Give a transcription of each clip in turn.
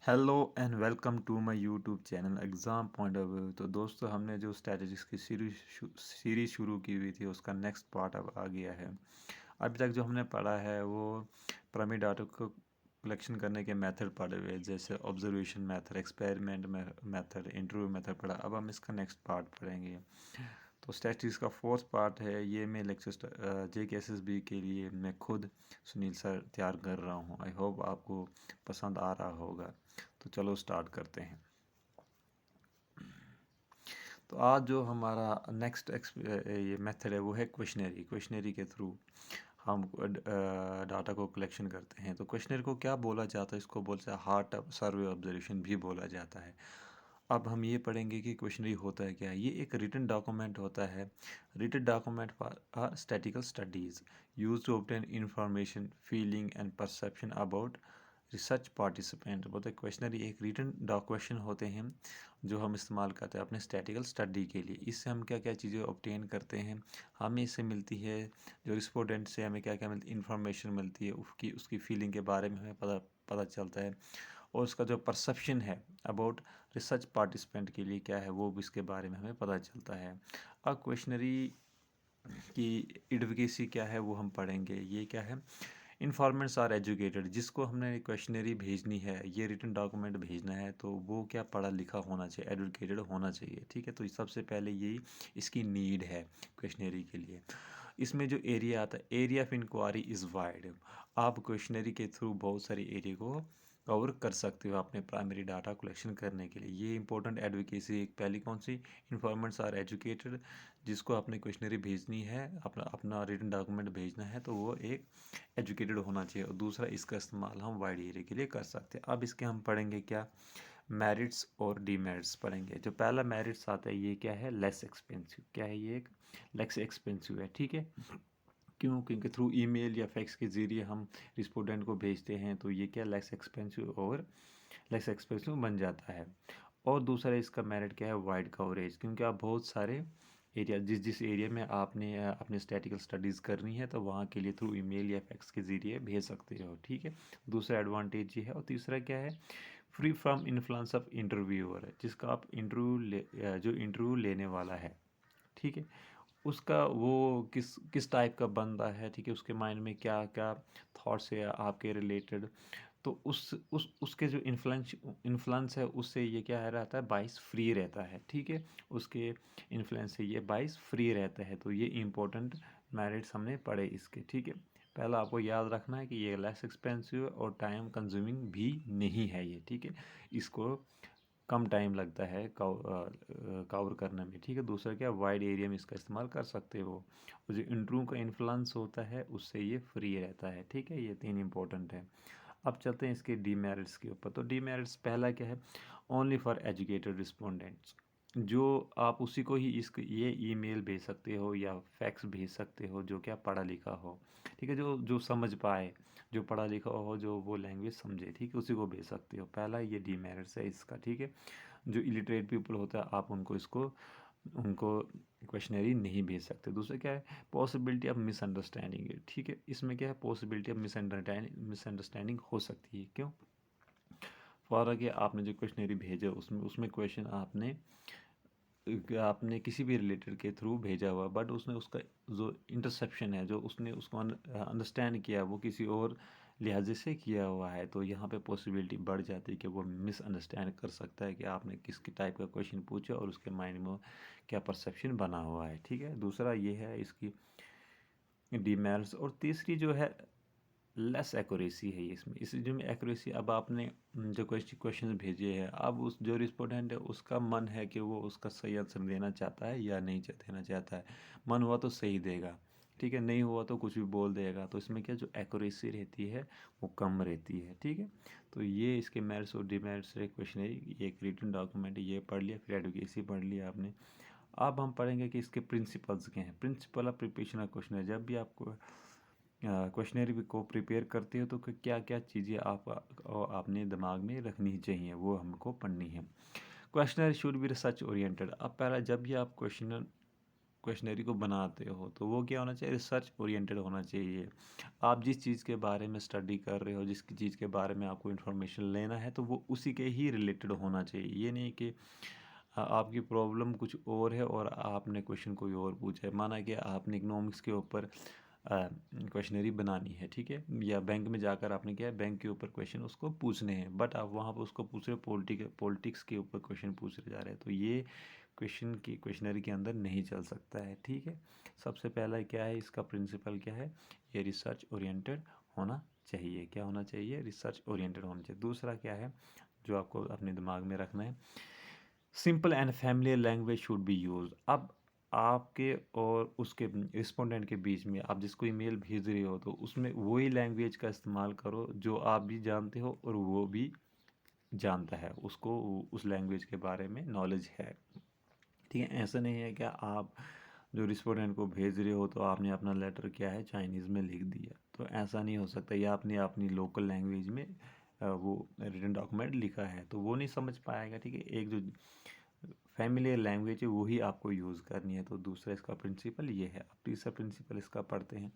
Hello and welcome to my YouTube channel exam point of view. तो दोस्तों, हमने जो स्ट्रेटजीज़ की सीरीज़ शुरू की हुई थी उसका नेक्स्ट पार्ट अब आ गया है। अभी तक जो हमने पढ़ा है वो पिरामिड डाटा को कलेक्शन करने के मेथड पढ़े हुए हैं, जैसे observation method, experiment method, interview method पढ़ा। अब हम इसका नेक्स्ट पार्ट पढ़ेंगे। तो स्टैटिस्टिक्स का फोर्थ पार्ट है ये। मैं लेक्चर JKSSB के लिए मैं खुद सुनील सर तैयार कर रहा हूँ। आई होप आपको पसंद आ रहा होगा। तो चलो स्टार्ट करते हैं। तो आज जो हमारा नेक्स्ट ये मेथड है वो है क्वेश्चनरी के थ्रू हम डाटा को कलेक्शन करते हैं। तो क्वेश्चनरी को क्या बोला जाता है? इसको बोलते हैं हार्ट सर्वे ऑब्जर्वेशन भी बोला जाता है। अब हम ये पढ़ेंगे कि क्वेश्चनरी होता है क्या। ये एक रिटन डॉक्यूमेंट होता है। Written document for statistical studies use to obtain information, feeling and perception about research participant. बोलते हैं क्वेश्चनरी एक रिटन क्वेश्चन होते हैं जो हम इस्तेमाल करते हैं अपने स्टैटिकल स्टडी के लिए। इससे हम क्या क्या चीज़ें ऑब्टेन करते हैं, हमें इससे मिलती है जो रिस्पोंडेंट से हमें क्या क्या मिलती इंफॉर्मेशन मिलती है, उसकी उसकी फीलिंग के बारे में हमें पता पता चलता है, और उसका जो परसेप्शन है अबाउट रिसर्च पार्टिसिपेंट के लिए क्या है वो भी इसके बारे में हमें पता चलता है। अब क्वेश्चनरी की एडवोकेसी क्या है वो हम पढ़ेंगे। ये क्या है? Informants are educated. जिसको हमने क्वेश्चनरी भेजनी है, ये रिटन डॉक्यूमेंट भेजना है, तो वो क्या पढ़ा लिखा होना चाहिए, एजुकेटेड होना चाहिए। ठीक है, तो सबसे पहले यही इसकी नीड है क्वेश्चनरी के लिए। इसमें जो एरिया आता है, area of inquiry is wide. आप क्वेश्चनरी के थ्रू बहुत सारे एरिया को कवर कर सकते हो अपने प्राइमरी डाटा कलेक्शन करने के लिए। ये इंपॉर्टेंट एडवोकेसी एक पहली कौन सी? Informants are educated. जिसको आपने क्वेश्चनरी भेजनी है, अपना अपना रिटन डॉक्यूमेंट भेजना है, तो वो एक एजुकेटेड होना चाहिए। और दूसरा, इसका इस्तेमाल हम वाइड एरिया के लिए कर सकते हैं। अब इसके हम पढ़ेंगे क्या, मेरिट्स और डीमेरिट्स पढ़ेंगे। जो पहला मेरिट्स आता है ये क्या है? Less expensive. क्या है ये? एक लेस एक्सपेंसिव है। ठीक है, क्यों? क्योंकि थ्रू ईमेल या फैक्स के ज़रिए हम रिस्पोंडेंट को भेजते हैं, तो ये क्या लेस एक्सपेंसिव और लेस एक्सपेंसिव बन जाता है। और दूसरा इसका मेरिट क्या है? Wide coverage. क्योंकि आप बहुत सारे एरिया, जिस जिस एरिया में आपने अपने स्टैटिकल स्टडीज़ करनी है, तो वहाँ के लिए थ्रू ईमेल या फैक्स के ज़रिए भेज सकते हो। ठीक है, दूसरा एडवांटेज ये है। और तीसरा क्या है? Free from influence of interviewer. जिसका आप जो इंटरव्यू लेने वाला है, ठीक है, उसका वो किस किस टाइप का बंदा है, ठीक है, उसके माइंड में क्या क्या थॉट्स है आपके रिलेटेड, तो उस उसके जो इन्फ्लुएंस है उससे ये क्या है रहता है, बाइस फ्री रहता है। ठीक है, उसके इन्फ्लुएंस से ये बाइस फ्री रहता है। तो ये इम्पोर्टेंट मेरिट्स हमने पढ़े इसके। ठीक है, पहला आपको याद रखना है कि ये लेस एक्सपेंसिव और टाइम कंज्यूमिंग भी नहीं है ये। ठीक है, इसको कम टाइम लगता है कवर करने में। ठीक है, दूसरा क्या, वाइड एरिया में इसका इस्तेमाल कर सकते हो। और जो इंटरव्यू का इन्फ्लुएंस होता है उससे ये फ्री रहता है। ठीक है, ये तीन इंपॉर्टेंट है। अब चलते हैं इसके डीमेरिट्स के ऊपर। तो डीमेरिट्स पहला क्या है? Only for educated respondents. जो आप उसी को ही इसको ये ईमेल भेज सकते हो या फैक्स भेज सकते हो जो क्या पढ़ा लिखा हो। ठीक है, जो जो समझ पाए, जो पढ़ा लिखा हो, जो वो लैंग्वेज समझे, ठीक है, उसी को भेज सकते हो। पहला ये डीमेरिट्स है इसका। ठीक है, जो इलिटरेट पीपल होता है आप उनको क्वेश्चनरी नहीं भेज सकते। दूसरा क्या है? पॉसिबिलिटी ऑफ मिसअंडरस्टैंडिंग है। ठीक है, इसमें क्या है? पॉसिबिलिटी ऑफ मिसअंडरस्टैंडिंग हो सकती है। क्यों? फॉर कि आपने जो क्वेश्चनरी भेजा उसमें उसमें क्वेश्चन आपने किसी भी रिलेटेड के थ्रू भेजा हुआ, बट उसने उसका जो इंटरसेप्शन है, जो उसने उसको अंडरस्टैंड किया, वो किसी और लिहाजे से किया हुआ है। तो यहाँ पे पॉसिबिलिटी बढ़ जाती है कि वो मिसअंडरस्टैंड कर सकता है कि आपने किस टाइप का क्वेश्चन पूछा और उसके माइंड में क्या परसेप्शन बना हुआ है। ठीक है, दूसरा ये है इसकी डीमेरिट्स। और तीसरी जो है लेस एक्यूरेसी है इसमें। इस जो में एक्यूरेसी, अब आपने जो क्वेश्चन भेजे हैं, अब उस जो रिस्पोंडेंट है उसका मन है कि वो उसका सही आंसर देना चाहता है या नहीं देना चाहता है। मन हुआ तो सही देगा, ठीक है, नहीं हुआ तो कुछ भी बोल देगा। तो इसमें क्या जो एक्यूरेसी रहती है वो कम रहती है। ठीक है, तो ये इसके मेरिट्स और डिमेरिट्स है क्वेश्चन। एक रिटन डॉक्यूमेंट ये पढ़ लिया, फिर एडवोकेसी पढ़ लिया आपने। अब हम पढ़ेंगे कि इसके प्रिंसिपल्स क्या हैं। Principle of preparation of question है, जब भी आपको क्वेश्चनरी को प्रिपेयर करते हो तो क्या क्या चीज़ें आपने दिमाग में रखनी चाहिए, वो हमको पढ़नी है। Questionnaire should be research oriented. अब पहला, जब भी आप क्वेश्चनरी को बनाते हो तो वो क्या होना चाहिए, रिसर्च ओरिएंटेड होना चाहिए। आप जिस चीज़ के बारे में स्टडी कर रहे हो, जिस चीज़ के बारे में आपको इन्फॉर्मेशन लेना है, तो वो उसी के ही रिलेटेड होना चाहिए। ये नहीं कि आपकी प्रॉब्लम कुछ और है और आपने क्वेश्चन कोई और पूछा है। माना कि आपने इकोनॉमिक्स के ऊपर क्वेश्चनरी बनानी है, ठीक है, या बैंक में जाकर आपने क्या है, बैंक के ऊपर क्वेश्चन उसको पूछने हैं, बट आप वहाँ पर उसको पूछ रहे हो पॉलिटिक्स के ऊपर क्वेश्चन पूछ रहे जा रहे हैं, तो ये क्वेश्चनरी के अंदर नहीं चल सकता है, ठीक है। सबसे पहला क्या है, इसका प्रिंसिपल क्या है, ये रिसर्च ओरिएंटेड होना चाहिए। क्या होना चाहिए, रिसर्च ओरिएंटेड होना चाहिए। दूसरा क्या है जो आपको अपने दिमाग में रखना है, simple and familiar language should be use. अब आपके और उसके रिस्पोंडेंट के बीच में आप जिसको ईमेल भेज रहे हो तो उसमें वही लैंग्वेज का इस्तेमाल करो जो आप भी जानते हो और वो भी जानता है, उसको उस लैंग्वेज के बारे में नॉलेज है, ठीक है। ऐसा नहीं है कि आप जो रिस्पोंडेंट को भेज रहे हो तो आपने अपना लेटर क्या है चाइनीज़ में लिख दिया, तो ऐसा नहीं हो सकता। या आपने अपनी लोकल लैंग्वेज में वो रिटन डॉक्यूमेंट लिखा है तो वो नहीं समझ पाएगा, ठीक है। एक जो फैमिलियर लैंग्वेज है वही आपको यूज़ करनी है। तो दूसरा इसका प्रिंसिपल ये है। अब तीसरा प्रिंसिपल इसका पढ़ते हैं,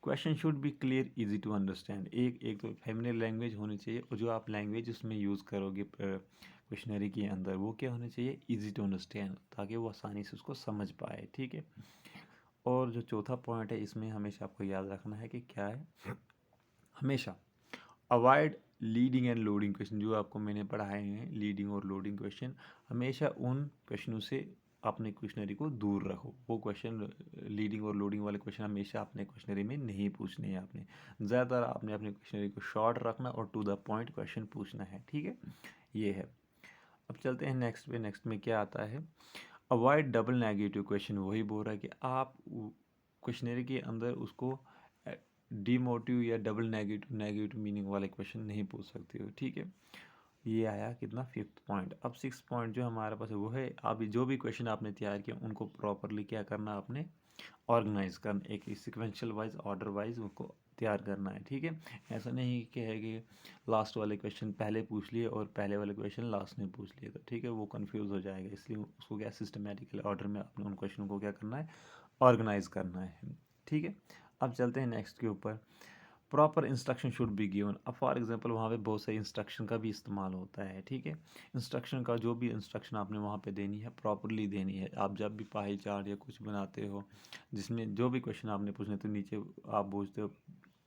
question should be clear easy to understand. एक एक तो फैमिलियर लैंग्वेज होनी चाहिए और जो आप लैंग्वेज उसमें यूज़ करोगे क्वेश्चनरी के अंदर वो क्या होनी चाहिए, इजी टू अंडरस्टैंड, ताकि वो आसानी से उसको समझ पाए, ठीक है। और जो चौथा पॉइंट है इसमें हमेशा आपको याद रखना है कि क्या है, हमेशा avoid leading and loading question. जो आपको मैंने पढ़ाए हैं लीडिंग और लोडिंग क्वेश्चन, हमेशा उन क्वेश्चनों से अपने क्वेश्चनरी को दूर रखो। वो क्वेश्चन लीडिंग और लोडिंग वाले क्वेश्चन हमेशा अपने क्वेश्चनरी में नहीं पूछने हैं आपने। ज़्यादातर आपने अपने क्वेश्चनरी को शॉर्ट रखना और टू द पॉइंट क्वेश्चन पूछना है, ठीक है। ये है। अब चलते हैं नेक्स्ट पे। नेक्स्ट में क्या आता है, अवॉइड डबल नेगेटिव क्वेश्चन। वही बोल रहा है कि आप क्वेश्चनरी के अंदर उसको डीमोटिव या डबल नेगेटिव मीनिंग वाले क्वेश्चन नहीं पूछ सकते हो, ठीक है। ये आया कितना, फिफ्थ पॉइंट। अब सिक्स पॉइंट जो हमारे पास है वो है, अभी जो भी क्वेश्चन आपने तैयार किया उनको प्रॉपरली क्या करना, आपने ऑर्गेनाइज करना, एक सिक्वेंशियल वाइज ऑर्डर वाइज उनको तैयार करना है, ठीक है। ऐसा नहीं कि है कि लास्ट वाले क्वेश्चन पहले पूछ लिए और पहले वाले क्वेश्चन लास्ट में पूछ लिए, तो ठीक है वो कंफ्यूज हो जाएगा। इसलिए उसको क्या सिस्टमेटिकल ऑर्डर में अपने उन क्वेश्चन को क्या करना है, ऑर्गेनाइज करना है, ठीक है। अब चलते हैं नेक्स्ट के ऊपर, proper instruction should be given. अब फॉर एग्जांपल वहाँ पे बहुत सारे इंस्ट्रक्शन का भी इस्तेमाल होता है, ठीक है। इंस्ट्रक्शन का जो भी इंस्ट्रक्शन आपने वहाँ पे देनी है प्रॉपरली देनी है। आप जब भी पाई चार्ट या कुछ बनाते हो जिसमें जो भी क्वेश्चन आपने पूछने, तो नीचे आप पूछते हो,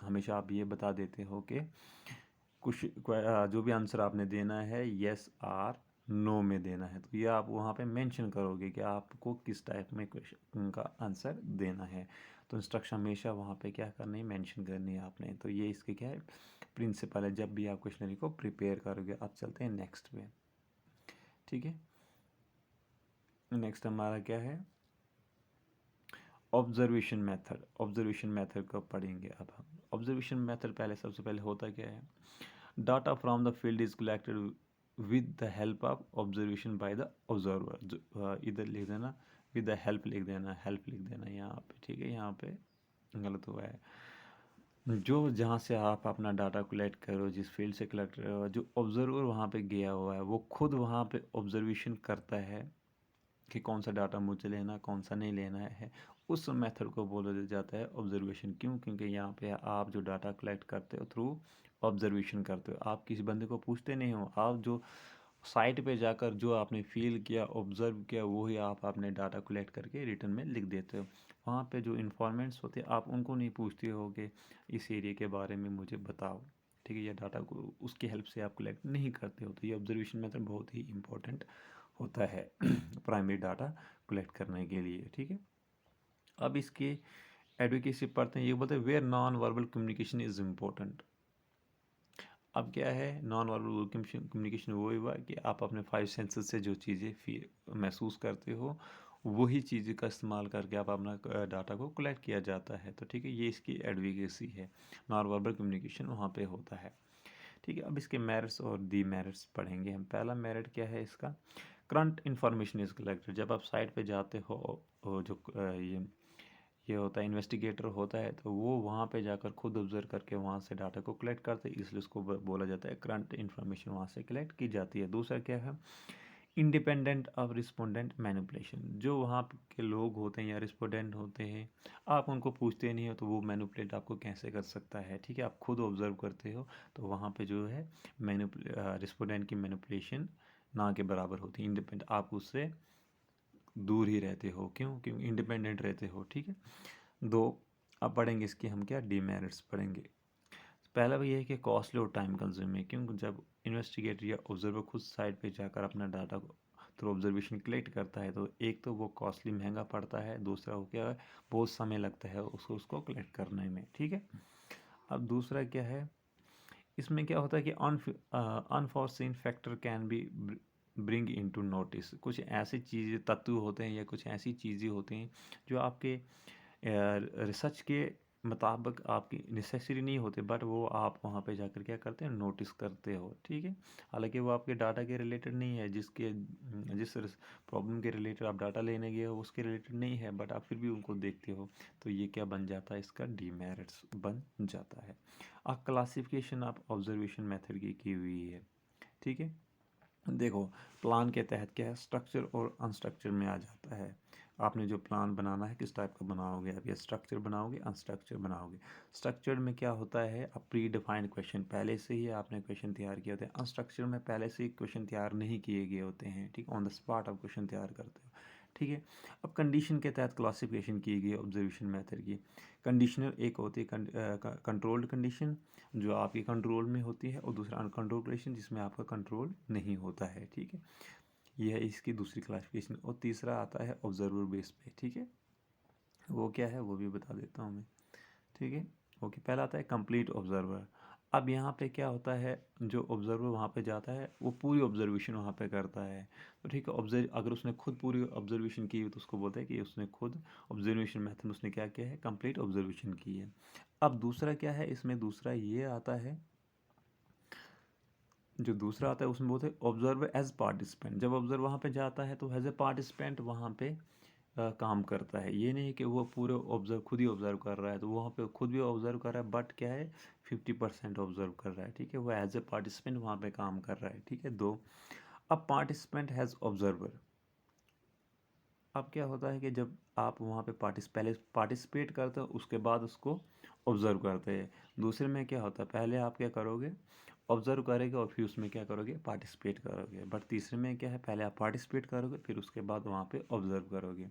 हमेशा आप ये बता देते हो कि कुछ जो भी आंसर आपने देना है येस आर नो में देना है, तो ये आप वहाँ पे मेंशन करोगे कि आपको किस टाइप में क्वेश्चन का आंसर देना है। तो इंस्ट्रक्शन हमेशा वहाँ पे क्या करनी है, मेंशन करनी है आपने। तो ये इसके क्या है, प्रिंसिपल है जब भी आप क्वेश्चनरी को प्रिपेयर करोगे। अब चलते हैं नेक्स्ट पे, ठीक है। नेक्स्ट हमारा क्या है, ऑब्जर्वेशन मेथड। ऑब्जर्वेशन मेथड को पढ़ेंगे अब हम। ऑब्जर्वेशन मेथड पहले सबसे पहले होता क्या है, data from the field is collected with the help of observation by the observer. इधर लिख देना विद द हेल्प लिख देना, हेल्प लिख देना यहाँ पे, ठीक है। यहाँ पे गलत हुआ है। जो जहाँ से आप अपना डाटा कलेक्ट करो, जिस फील्ड से कलेक्ट करो, जो ऑब्जर्वर वहाँ पे गया हुआ है वो खुद वहाँ पे ऑब्जर्वेशन करता है कि कौन सा डाटा मुझे लेना कौन सा नहीं लेना है। उस मेथड को बोला जाता है ऑब्जर्वेशन। क्यों, क्योंकि यहाँ पे आप जो डाटा कलेक्ट करते हो थ्रू ऑब्जर्वेशन करते हो, आप किसी बंदे को पूछते नहीं हो, आप जो साइट पे जाकर जो आपने फील किया ऑब्जर्व किया वही आप अपने डाटा कलेक्ट करके रिटर्न में लिख देते हो। वहाँ पे जो इन्फॉर्मेंट्स होते हैं आप उनको नहीं पूछते हो कि इस एरिया के बारे में मुझे बताओ, ठीक है। ये डाटा को उसकी हेल्प से आप कलेक्ट नहीं करते हो। तो ये ऑब्जर्वेशन मेथड बहुत ही इंपॉर्टेंट होता है प्राइमरी डाटा कलेक्ट करने के लिए, ठीक है। अब इसके एडवोकेसी पढ़ते हैं, ये बोलते हैं where non verbal communication is important. अब क्या है, नॉन वर्बल कम्युनिकेशन वो हुआ कि आप अपने फाइव सेंसेस से जो चीज़ें फील महसूस करते हो वही चीज़ का इस्तेमाल करके आप अपना डाटा को कलेक्ट किया जाता है, तो ठीक है। ये इसकी एडवोकेसी है, नॉन वर्बल कम्युनिकेशन वहाँ पे होता है, ठीक है। अब इसके मेरिट्स और डी मेरिट्स पढ़ेंगे हम। पहला मेरिट क्या है इसका, करंट इन्फॉर्मेशन इज कलेक्टेड। जब आप साइट पे जाते हो जो ये होता है इन्वेस्टिगेटर होता है, तो वो वहाँ पे जाकर खुद ऑब्जर्व करके वहाँ से डाटा को कलेक्ट करते हैं, इसलिए उसको बोला जाता है करंट इन्फॉर्मेशन वहाँ से कलेक्ट की जाती है। दूसरा क्या है, इंडिपेंडेंट ऑफ रिस्पोंडेंट मैनिपुलेशन, जो वहाँ के लोग होते हैं या रिस्पोंडेंट होते हैं, आप उनको पूछते नहीं हो तो वो मैनिपुलेट आपको कैसे कर सकता है, ठीक है। आप खुद ऑब्जर्व करते हो तो वहाँ पे जो है रिस्पोंडेंट की मैनिपुलेशन ना के बराबर होती है। इंडिपेंडेंट आप उससे दूर ही रहते हो, क्यों? क्योंकि इंडिपेंडेंट रहते हो, ठीक है। दो, अब पढ़ेंगे इसकी हम क्या डीमेरिट्स पढ़ेंगे। पहला भी ये है कि कॉस्टली और टाइम कंज्यूमिंग है, क्योंकि जब इन्वेस्टिगेटर या ऑब्जर्वर खुद साइट पे जाकर अपना डाटा को थ्रू ऑब्जर्वेशन कलेक्ट करता है तो एक तो वो कॉस्टली महंगा पड़ता है, दूसरा वो क्या है बहुत समय लगता है उसको कलेक्ट करने में, ठीक है। अब दूसरा क्या है, इसमें क्या होता है कि unforeseen factor can be bring into notice. कुछ ऐसी चीज़ें तत्व होते हैं या कुछ ऐसी चीज़ें होती हैं जो आपके रिसर्च के मुताबिक आपकी नेसेसरी नहीं होते, बट वो आप वहाँ पे जाकर क्या करते हैं नोटिस करते हो, ठीक है। हालांकि वो आपके डाटा के रिलेटेड नहीं है, जिस प्रॉब्लम के रिलेटेड आप डाटा लेने गए हो उसके रिलेटेड नहीं है, बट आप फिर भी उनको देखते हो, तो ये क्या बन जाता है, इसका डीमेरिट्स बन जाता है। अब क्लासिफिकेशन ऑफ ऑब्जर्वेशन मेथड की हुई है, ठीक है। देखो, प्लान के तहत क्या है, स्ट्रक्चर और अनस्ट्रक्चर में आ जाता है। आपने जो प्लान बनाना है किस टाइप का बनाओगे, आप ये स्ट्रक्चर बनाओगे अनस्ट्रक्चर बनाओगे। स्ट्रक्चर में क्या होता है, अब प्री डिफाइंड क्वेश्चन पहले से ही आपने क्वेश्चन तैयार किए होते हैं। अनस्ट्रक्चर में पहले से ही क्वेश्चन तैयार नहीं किए गए होते हैं, ठीक, ऑन द स्पॉट आप क्वेश्चन तैयार करते हो, ठीक है। अब कंडीशन के तहत क्लासिफिकेशन की गई ऑब्जर्वेशन मेथड की। कंडीशनल एक होती है कंट्रोल्ड कंडीशन जो आपके कंट्रोल में होती है, और दूसरा अनकंट्रोल्ड कंडीशन जिसमें आपका कंट्रोल नहीं होता है, ठीक है। यह है इसकी दूसरी क्लासिफिकेशन। और तीसरा आता है ऑब्जर्वर बेस पे, ठीक है। वो क्या है वो भी बता देता हूँ मैं, ठीक है। ओके, पहला आता है कंप्लीट ऑब्जर्वर। अब यहाँ पे क्या होता है, जो ऑब्जर्वर वहाँ पे जाता है वो पूरी ऑब्जर्वेशन वहाँ पे करता है, तो ठीक है। ऑब्जर्व अगर उसने खुद पूरी ऑब्जर्वेशन की तो उसको बोलते हैं कि उसने खुद ऑब्जर्वेशन मेथड उसने क्या किया है, कंप्लीट ऑब्जर्वेशन की है। अब दूसरा क्या है, इसमें दूसरा ये आता है, जो दूसरा आता है उसमें बोलते हैं ऑब्जर्वर एज पार्टिसिपेंट। जब ऑब्जर्वर वहाँ पे जाता है तो एज ए पार्टिसिपेंट वहाँ पे काम करता है। ये नहीं कि वो पूरे ऑब्जर्व खुद ही ऑब्जर्व कर रहा है, तो वहाँ पे खुद भी ऑब्जर्व कर रहा है, बट क्या है 50% ऑब्जर्व कर रहा है, ठीक है। वो एज ए पार्टिसिपेंट वहाँ पे काम कर रहा है, ठीक है। दो, अब पार्टिसिपेंट हैज़ ऑब्जर्वर। अब क्या होता है कि जब आप वहाँ पे पहले पार्टिसिपेट करते हो उसके बाद उसको ऑब्जर्व करते हैं। दूसरे में क्या होता है, पहले आप क्या करोगे ऑब्जर्व करोगे और फिर उसमें क्या करोगे पार्टिसिपेट करोगे। बट तीसरे में क्या है, पहले आप पार्टिसिपेट करोगे फिर उसके बाद वहाँ पे ऑब्जर्व करोगे।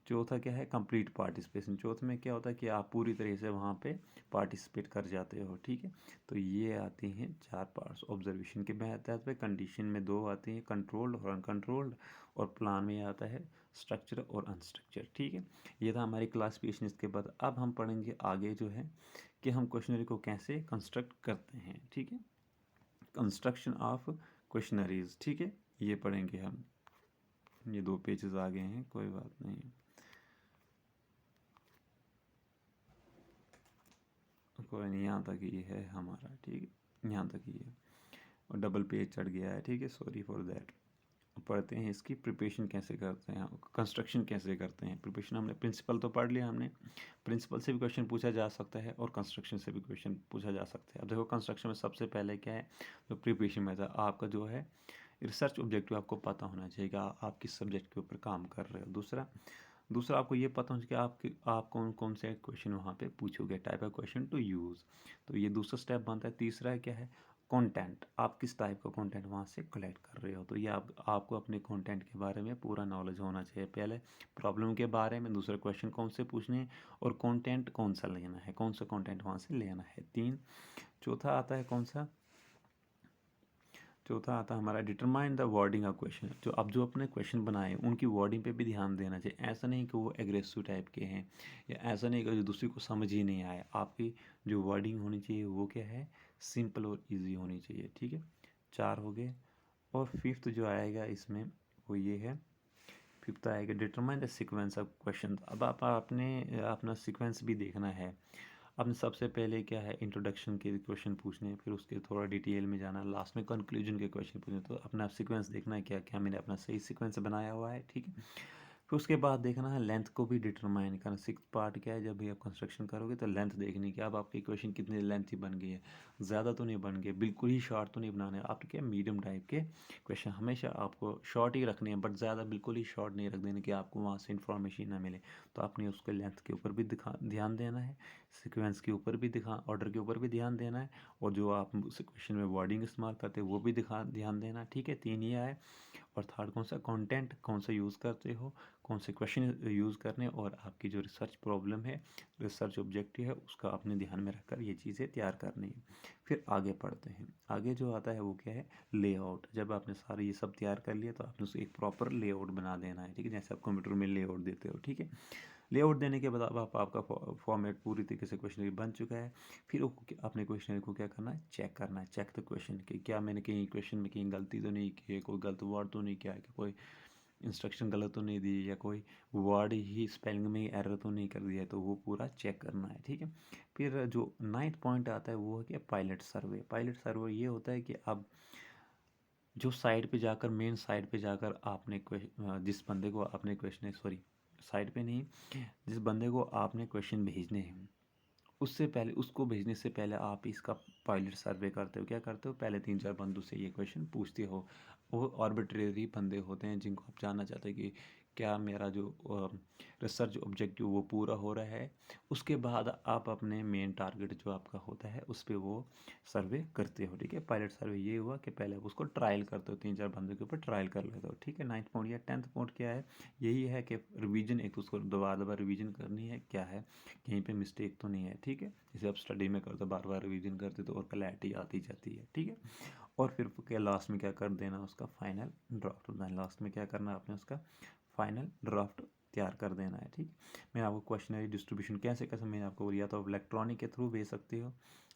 चौथा क्या है कंप्लीट पार्टिसिपेशन। चौथे में क्या होता है कि आप पूरी तरीके से वहाँ पे पार्टिसिपेट कर जाते हो, ठीक है। तो ये आती हैं चार पार्ट्स ऑब्जर्वेशन के तहत पे। कंडीशन में दो आती हैं, कंट्रोल्ड और अनकंट्रोल्ड, और प्लान में आता है स्ट्रक्चर और अनस्ट्रक्चर, ठीक है। ये था हमारी क्लासिफिकेशन। इसके बाद अब हम पढ़ेंगे आगे जो है कि हम क्वेश्चनरी को कैसे कंस्ट्रक्ट करते हैं, ठीक है। कंस्ट्रक्शन ऑफ क्वेश्चनरीज, ठीक है, ये पढ़ेंगे हम। ये दो पेजेस आ गए हैं, कोई बात नहीं, कोई नहीं, यहाँ तक ही है हमारा, ठीक है, यहाँ तक ही है। और डबल पेज चढ़ गया है, ठीक है, सॉरी फॉर दैट। पढ़ते हैं इसकी प्रिपरेशन कैसे करते हैं, कंस्ट्रक्शन कैसे करते हैं। प्रिपरेशन हमने प्रिंसिपल तो पढ़ लिया हमने, प्रिंसिपल से भी क्वेश्चन पूछा जा सकता है और कंस्ट्रक्शन से भी क्वेश्चन पूछा जा सकता है। अब देखो कंस्ट्रक्शन में सबसे पहले क्या है, जो प्रिपरेशन में था आपका जो है रिसर्च ऑब्जेक्टिव आपको पता होना चाहिए कि आप किस सब्जेक्ट के ऊपर काम कर रहे हो। दूसरा दूसरा आपको ये पता होना चाहिए कि आप कौन कौन से क्वेश्चन वहाँ पे पूछोगे, type of question to use, तो ये दूसरा स्टेप बनता है। तीसरा है क्या है, कंटेंट, आप किस टाइप का कंटेंट वहाँ से कलेक्ट कर रहे हो, तो ये आपको अपने कंटेंट के बारे में पूरा नॉलेज होना चाहिए। पहले प्रॉब्लम के बारे में, दूसरा क्वेश्चन कौन से पूछने हैं, और कंटेंट कौन सा लेना है, कौन सा कंटेंट वहाँ से लेना है। तीन, चौथा आता है कौन सा, चौथा आता है हमारा determine the wording of question. जो अब जो अपने क्वेश्चन बनाए उनकी वर्डिंग पे भी ध्यान देना चाहिए। ऐसा नहीं कि वो एग्रेसिव टाइप के हैं, या ऐसा नहीं कि जो दूसरे को समझ ही नहीं आए। आपकी जो वर्डिंग होनी चाहिए वो क्या है, सिंपल और इजी होनी चाहिए, ठीक है। चार हो गए। और फिफ्थ जो आएगा इसमें वो ये है, फिफ्थ आएगा determine the sequence of question. अब आप आपने अपना सीक्वेंस भी देखना है। आपने सबसे पहले क्या है इंट्रोडक्शन के क्वेश्चन पूछने, फिर उसके थोड़ा डिटेल में जाना, लास्ट में कंक्लूजन के क्वेश्चन पूछने। तो अपना सीक्वेंस देखना है क्या क्या मैंने अपना सही सीक्वेंस बनाया हुआ है, ठीक है। फिर उसके बाद देखना है लेंथ को भी डिटरमाइन करना। सिक्स पार्ट क्या है, जब भी आप कंस्ट्रक्शन करोगे तो लेंथ देखनी कि अब आपकी इक्वेशन कितनी लेंथ ही बन गई है, ज़्यादा तो नहीं बन गई, बिल्कुल ही शॉर्ट तो नहीं बनाने हैं। आप क्या मीडियम टाइप के क्वेश्चन हमेशा आपको शॉर्ट ही रखने हैं, बट ज़्यादा बिल्कुल ही शॉर्ट नहीं रख देने कि आपको वहाँ से इन्फॉर्मेशन ना मिले। तो आपने उसके लेंथ के ऊपर भी ध्यान देना है, सिक्वेंस के ऊपर भी ऑर्डर के ऊपर भी ध्यान देना है, और जो आप उस क्वेश्चन में वर्डिंग इस्तेमाल करते हैं वो भी ध्यान देना। ठीक है, तीन ये आए। और थर्ड कौन सा, कंटेंट कौन सा यूज़ करते हो, कौन से क्वेश्चन यूज़ करने, और आपकी जो रिसर्च प्रॉब्लम है, रिसर्च ऑब्जेक्टिव है, उसका आपने ध्यान में रखकर ये चीज़ें तैयार करनी है। फिर आगे पढ़ते हैं। आगे जो आता है वो क्या है, लेआउट। जब आपने सारे ये सब तैयार कर लिया तो आपने उसे एक प्रॉपर लेआउट बना देना है। ठीक है, जैसे आप कंप्यूटर में लेआउट देते हो। ठीक है, लेआउट देने के बाद अब आपका फॉर्मेट पूरी तरीके से क्वेश्चनरी बन चुका है। फिर अपने क्वेश्चनरी को क्या करना है, चेक करना है। चेक द क्वेश्चन कि क्या मैंने कहीं क्वेश्चन में कहीं गलती तो नहीं की है, कोई गलत वर्ड तो नहीं किया है, कि कोई इंस्ट्रक्शन गलत तो नहीं दी, या कोई वर्ड ही स्पेलिंग में ही एरर तो नहीं कर दिया है, तो वो पूरा चेक करना है। ठीक है, फिर जो 9th पॉइंट आता है वो है कि पायलट सर्वे। पायलट सर्वे ये होता है कि अब जो साइड पे जाकर, मेन साइड पे जाकर आपने जिस बंदे को आपने क्वेश्चन, सॉरी साइड पे नहीं, जिस बंदे को आपने क्वेश्चन भेजने हैं उससे पहले, उसको भेजने से पहले आप इसका पायलट सर्वे करते हो। क्या करते हो, पहले 3-4 बंदों से ये क्वेश्चन पूछते हो। वो आर्बिट्रेरी बंदे होते हैं जिनको आप जानना चाहते हैं कि क्या मेरा जो रिसर्च ऑब्जेक्टिव वो पूरा हो रहा है। उसके बाद आप अपने मेन टारगेट जो आपका होता है उस पर वो सर्वे करते हो। ठीक है, पायलट सर्वे ये हुआ कि पहले आप उसको ट्रायल करते हो, 3-4 बंदों के ऊपर ट्रायल कर लेते हो। ठीक है, 9th पॉइंट या 10th पॉइंट क्या है, यही है कि रिवीजन, एक तो उसको दोबारा रिवीजन करनी है, क्या है कहीं पे मिस्टेक तो नहीं है। ठीक है, जैसे आप स्टडी में करते हो, बार बार रिवीजन करते तो और क्लैरिटी आती जाती है। ठीक है, और फिर क्या लास्ट में क्या कर देना, उसका फाइनल ड्राफ्ट देना। लास्ट में क्या करना, आपने उसका फाइनल ड्राफ्ट तैयार कर देना है। ठीक, मैं आपको क्वेश्चनरी डिस्ट्रीब्यूशन कैसे कैसे मैंने आपको बोला, या तो आप इलेक्ट्रॉनिक के थ्रू भेज सकते हो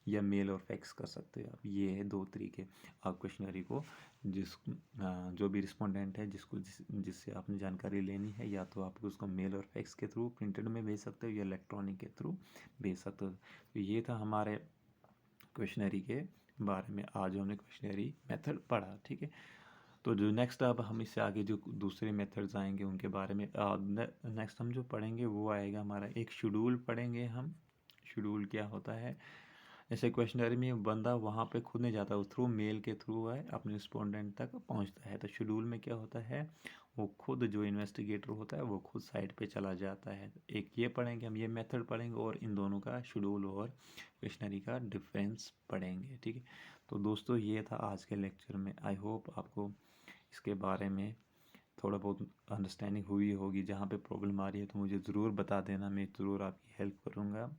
या मेल और फैक्स कर सकते हो आप। ये है दो तरीके आप क्वेश्चनरी को, जो भी रिस्पोंडेंट है जिससे आपने जानकारी लेनी है, या तो आप उसको मेल और फैक्स के थ्रू प्रिंटेड में भेज सकते हो या इलेक्ट्रॉनिक के थ्रू भेज सकते हो। तो ये था हमारे क्वेश्चनरी के बारे में। आज हमने क्वेश्चनरी मेथड पढ़ा। ठीक है, तो जो नेक्स्ट, अब हम इससे आगे जो दूसरे मेथड्स आएंगे उनके बारे में नेक्स्ट हम जो पढ़ेंगे वो आएगा हमारा एक शेड्यूल पढ़ेंगे हम। शेड्यूल क्या होता है, जैसे क्वेश्चनरी में बंदा वहाँ पे खुद नहीं जाता, वो थ्रू मेल के थ्रू है अपने रिस्पोंडेंट तक पहुँचता है। तो शेड्यूल में क्या होता है, वो खुद जो इन्वेस्टिगेटर होता है वो खुद साइट पे चला जाता है। एक ये पढ़ेंगे हम, ये मेथड पढ़ेंगे, और इन दोनों का शेड्यूल और क्वेश्चनरी का डिफरेंस पढ़ेंगे। ठीक है, तो दोस्तों ये था आज के लेक्चर में। आई होप आपको इसके बारे में थोड़ा बहुत अंडरस्टैंडिंग हुई होगी। जहाँ पे प्रॉब्लम आ रही है तो मुझे ज़रूर बता देना, मैं ज़रूर आपकी हेल्प करूँगा।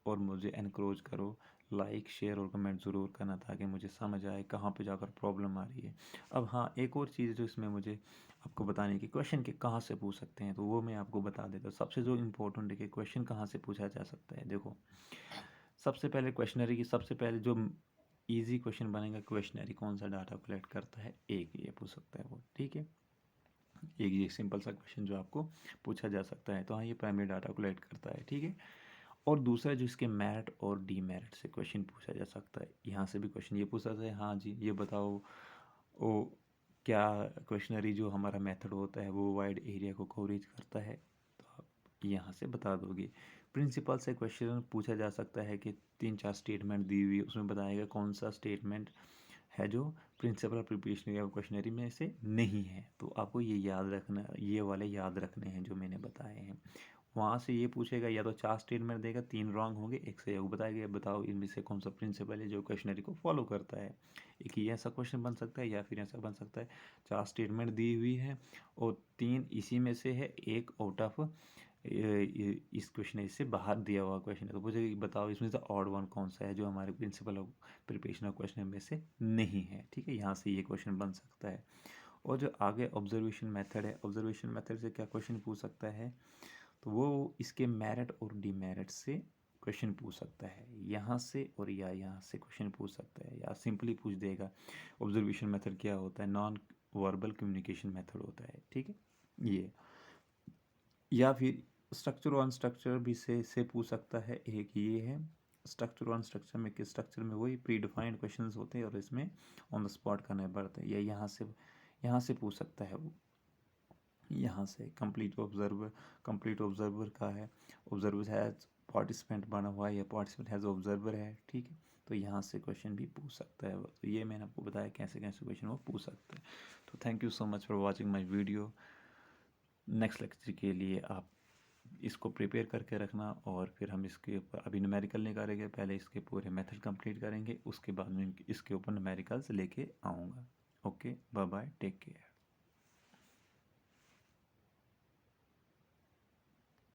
और मुझे एनकरेज करो, लाइक शेयर और कमेंट ज़रूर करना, ताकि मुझे समझ आए कहाँ पे जाकर प्रॉब्लम आ रही है। अब हाँ, एक और चीज़ जो इसमें मुझे आपको बताने की, क्वेश्चन के कहाँ से पूछ सकते हैं, तो वो मैं आपको बता देता हूँ। सबसे जो इम्पोर्टेंट है कि क्वेश्चन कहाँ से पूछा जा सकता है। देखो, सबसे पहले क्वेश्चनरी की सबसे पहले जो ईजी क्वेश्चन बनेगा, क्वेश्चनरी कौन सा डाटा कलेक्ट करता है, एक ये पूछ सकता है वो। ठीक है, एक ये सिंपल सा क्वेश्चन जो आपको पूछा जा सकता है। तो हाँ, ये प्राइमरी डाटा कलेक्ट करता है। ठीक है, और दूसरा जो इसके मेरिट और डीमेरिट से क्वेश्चन पूछा जा सकता है। यहाँ से भी क्वेश्चन ये पूछ सकता है, हाँ जी ये बताओ, ओ क्या क्वेश्चनरी जो हमारा मेथड होता है वो वाइड एरिया को कवरेज करता है, तो आप यहाँ से बता दोगे। प्रिंसिपल से क्वेश्चन पूछा जा सकता है कि 3-4 स्टेटमेंट दी हुई है, उसमें बताएगा कौन सा स्टेटमेंट है जो प्रिंसिपल प्रिपरेशन या क्वेश्चनरी में से नहीं है। तो आपको ये याद रखना, ये वाले याद रखने हैं जो मैंने बताए हैं। वहाँ से ये पूछेगा, या तो 4 स्टेटमेंट देगा, 3 रॉन्ग होंगे, एक सही होगा, बताएगा बताओ इनमें से कौन सा प्रिंसिपल है जो क्वेश्चनरी को फॉलो करता है। एक ये ऐसा क्वेश्चन बन सकता है, या फिर ऐसा बन सकता है 4 स्टेटमेंट दी हुई है और 3 इसी में से है, एक आउट ऑफ इस क्वेश्चन से बाहर दिया हुआ क्वेश्चन है। तो पूछेगा बताओ इसमें से ऑड वन कौन सा है जो हमारे principle of preparation of question में से नहीं है। ठीक है, यहाँ से ये क्वेश्चन बन सकता है। और जो आगे ऑब्जर्वेशन मेथड है, ऑब्जर्वेशन मेथड से क्या क्वेश्चन पूछ सकता है, तो वो इसके मेरिट और डीमेरिट से क्वेश्चन पूछ सकता है। यहाँ से और या यहाँ से क्वेश्चन पूछ सकता है, या सिंपली पूछ देगा ऑब्जर्वेशन मेथड क्या होता है, नॉन वर्बल कम्युनिकेशन मेथड होता है। ठीक है, ये, या फिर स्ट्रक्चर ऑन स्ट्रक्चर भी से पूछ सकता है। एक ये है स्ट्रक्चर ऑन स्ट्रक्चर में, किस स्ट्रक्चर में वही प्री डिफाइंड क्वेश्चंस होते हैं और इसमें ऑन द स्पॉट करने पड़ते हैं, या यहाँ से पूछ सकता है वो। यहाँ से कंप्लीट ऑब्जर्वर का है, ऑब्जर्वर हैज़ पार्टिसिपेंट बना हुआ है या पार्टिसिपेंट हैज़ ऑब्जर्वर है, ठीक है। तो यहाँ से क्वेश्चन भी पूछ सकता है वो। तो ये मैंने आपको बताया कैसे कैसे क्वेश्चन वो पूछ सकता है। तो thank you so much for watching my video. Next lecture के लिए आप इसको प्रिपेयर करके रखना, और फिर हम इसके ऊपर अभी न्यूमेरिकल नहीं करेंगे, पहले इसके पूरे मेथड कंप्लीट करेंगे, उसके बाद में इसके ऊपर न्यूमेरिकल्स लेके आऊँगा। Okay, bye bye, take care.